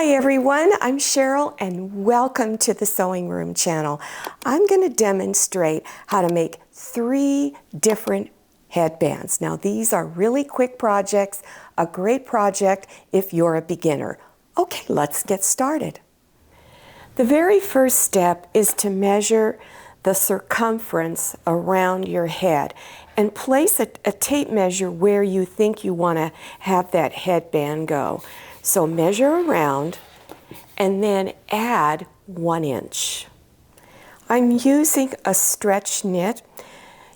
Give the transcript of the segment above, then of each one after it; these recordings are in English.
Hi everyone, I'm Cheryl and welcome to the Sewing Room channel. I'm going to demonstrate how to make 3 different headbands. Now these are really quick projects, a great project if you're a beginner. Okay, let's get started. The very first step is to measure the circumference around your head and place a tape measure where you think you want to have that headband go. So measure around and then add 1 inch. I'm using a stretch knit.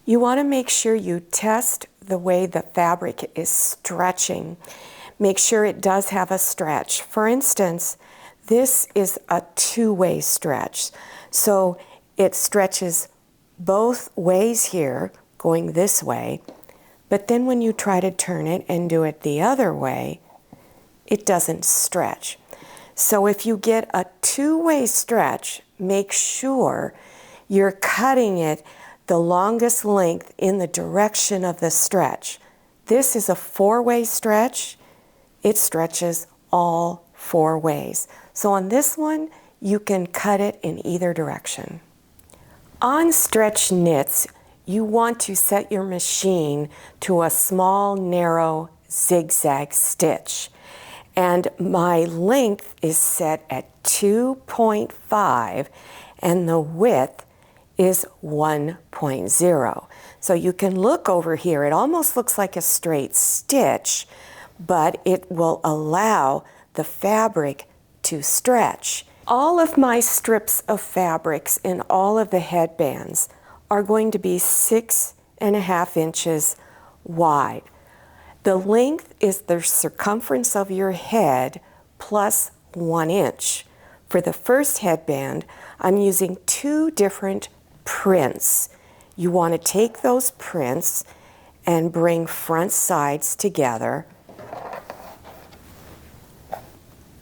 You want to make sure you test the way the fabric is stretching. Make sure it does have a stretch. For instance, this is a 2-way stretch. So it stretches both ways here, going this way, but then when you try to turn it and do it the other way, it doesn't stretch. So if you get a 2-way stretch, make sure you're cutting it the longest length in the direction of the stretch. This is a 4-way stretch. It stretches all 4 ways. So on this one, you can cut it in either direction. On stretch knits, you want to set your machine to a small, narrow zigzag stitch. And my length is set at 2.5 and the width is 1.0. So you can look over here, it almost looks like a straight stitch, but it will allow the fabric to stretch. All of my strips of fabrics in all of the headbands are going to be 6.5 inches wide. The length is the circumference of your head plus 1 inch. For the first headband, I'm using 2 different prints. You want to take those prints and bring front sides together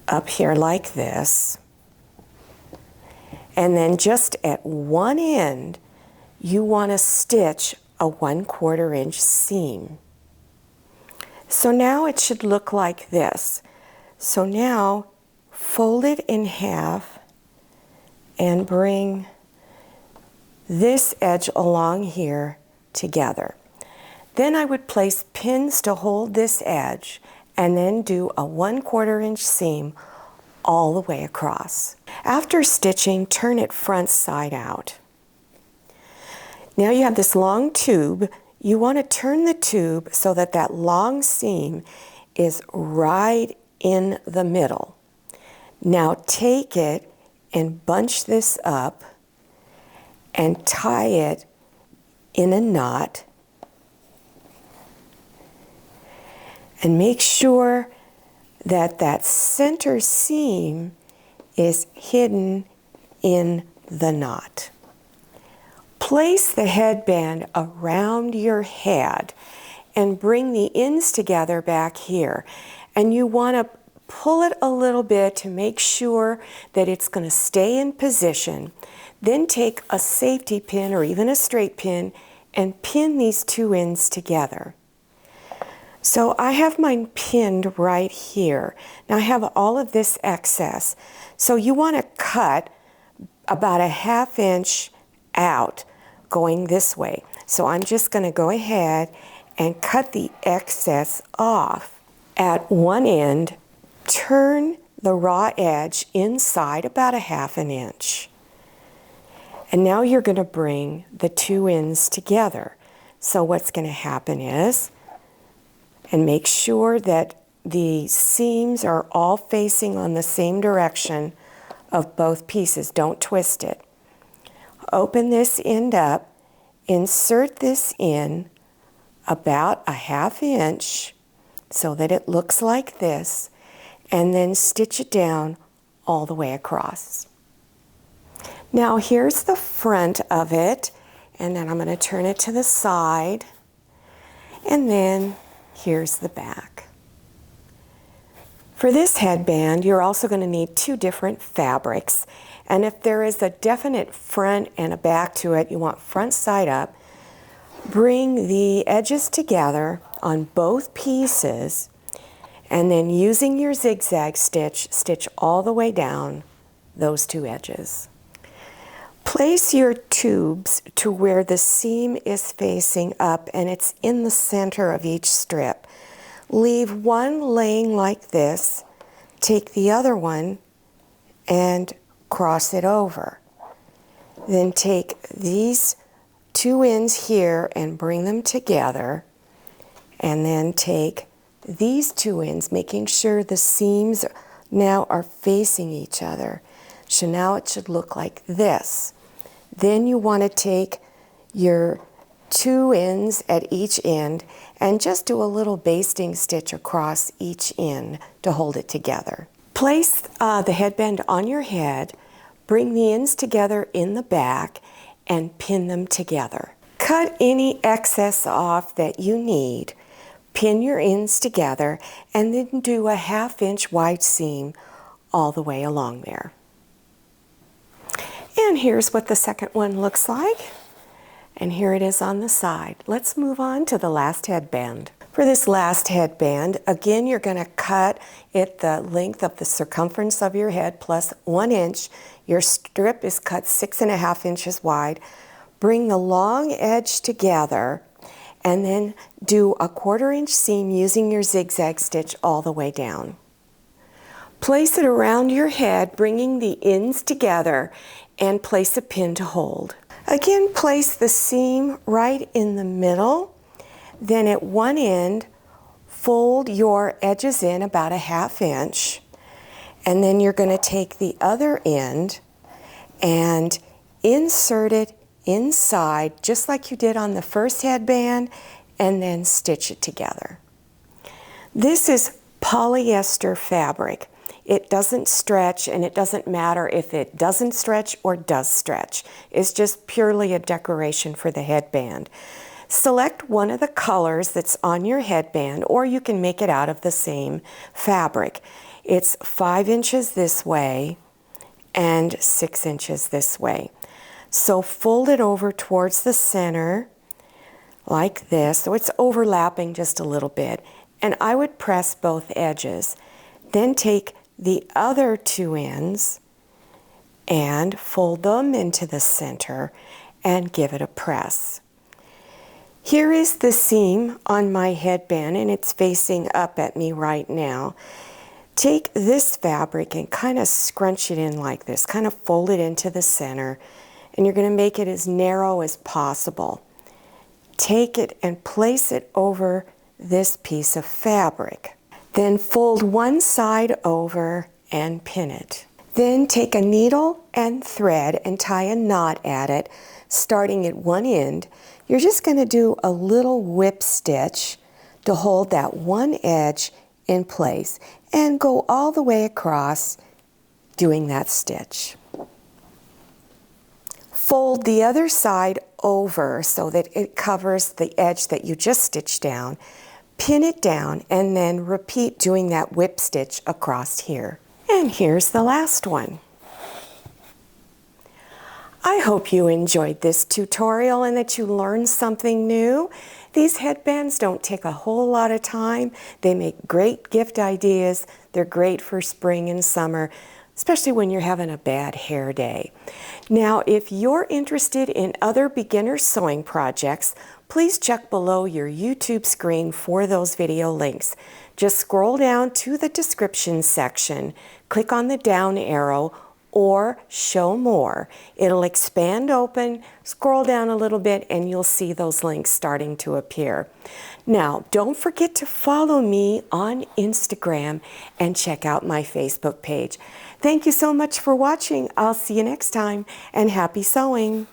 up here like this. And then just at one end, you want to stitch a 1/4 inch seam. So now it should look like this. So now fold it in half and bring this edge along here together. Then I would place pins to hold this edge and then do a 1/4 inch seam all the way across. After stitching, turn it front side out. Now you have this long tube. You want to turn the tube so that that long seam is right in the middle. Now take it and bunch this up and tie it in a knot. And make sure that that center seam is hidden in the knot. Place the headband around your head and bring the ends together back here. And you want to pull it a little bit to make sure that it's going to stay in position. Then take a safety pin or even a straight pin and pin these 2 ends together. So I have mine pinned right here. Now I have all of this excess. So you want to cut about a 1/2 inch out going this way. So I'm just going to go ahead and cut the excess off. At one end, turn the raw edge inside about a 1/2 inch. And now you're going to bring the 2 ends together. So what's going to happen is, and make sure that the seams are all facing on the same direction of both pieces. Don't twist it. Open this end up, insert this in about a 1/2 inch so that it looks like this, and then stitch it down all the way across. Now here's the front of it, and then I'm going to turn it to the side, and then here's the back. For this headband, you're also going to need 2 different fabrics. And if there is a definite front and a back to it, you want front side up. Bring the edges together on both pieces And then using your zigzag stitch, stitch all the way down those two edges. Place your tubes to where the seam is facing up and it's in the center of each strip. Leave one laying like this, take the other one and cross it over. Then take these two ends here and bring them together, and then take these two ends, making sure the seams now are facing each other. So now it should look like this. Then you want to take your two ends at each end and just do a little basting stitch across each end to hold it together. Place the headband on your head, bring the ends together in the back, and pin them together. Cut any excess off that you need. Pin your ends together and then do a 1/2 inch wide seam all the way along there. And here's what the second one looks like. And here it is on the side. Let's move on to the last headband. For this last headband, again, you're going to cut it the length of the circumference of your head plus 1 inch. Your strip is cut 6.5 inches wide. Bring the long edge together and then do a 1/4 inch seam using your zigzag stitch all the way down. Place it around your head, bringing the ends together, and place a pin to hold. Again, place the seam right in the middle. Then at one end, fold your edges in about a 1/2 inch. And then you're going to take the other end and insert it inside, just like you did on the first headband, and then stitch it together. This is polyester fabric. It doesn't stretch, and it doesn't matter if it doesn't stretch or does stretch. It's just purely a decoration for the headband. Select one of the colors that's on your headband, or you can make it out of the same fabric. It's 5 inches this way and 6 inches this way. So fold it over towards the center like this, so it's overlapping just a little bit. And I would press both edges. Then take the other two ends and fold them into the center and give it a press. Here is the seam on my headband, and it's facing up at me right now. Take this fabric and kind of scrunch it in like this, kind of fold it into the center, and you're going to make it as narrow as possible. Take it and place it over this piece of fabric. Then fold one side over and pin it. Then take a needle and thread and tie a knot at it, starting at one end. You're just going to do a little whip stitch to hold that one edge in place and go all the way across doing that stitch. Fold the other side over so that it covers the edge that you just stitched down. Pin it down and then repeat doing that whip stitch across here. And here's the last one. I hope you enjoyed this tutorial and that you learned something new. These headbands don't take a whole lot of time. They make great gift ideas. They're great for spring and summer, especially when you're having a bad hair day. Now, if you're interested in other beginner sewing projects, please check below your YouTube screen for those video links. Just scroll down to the description section, click on the down arrow or show more. It'll expand open, scroll down a little bit, and you'll see those links starting to appear. Now, don't forget to follow me on Instagram and check out my Facebook page. Thank you so much for watching. I'll see you next time, and happy sewing.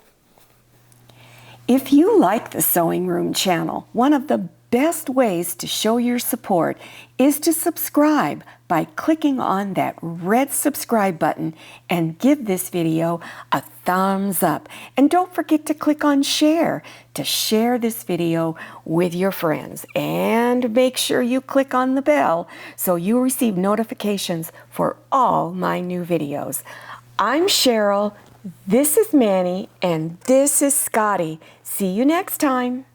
If you like the Sewing Room channel, one of the best ways to show your support is to subscribe by clicking on that red subscribe button and give this video a thumbs up. And don't forget to click on share to share this video with your friends. And make sure you click on the bell so you receive notifications for all my new videos. I'm Cheryl, this is Manny, and this is Scotty. See you next time.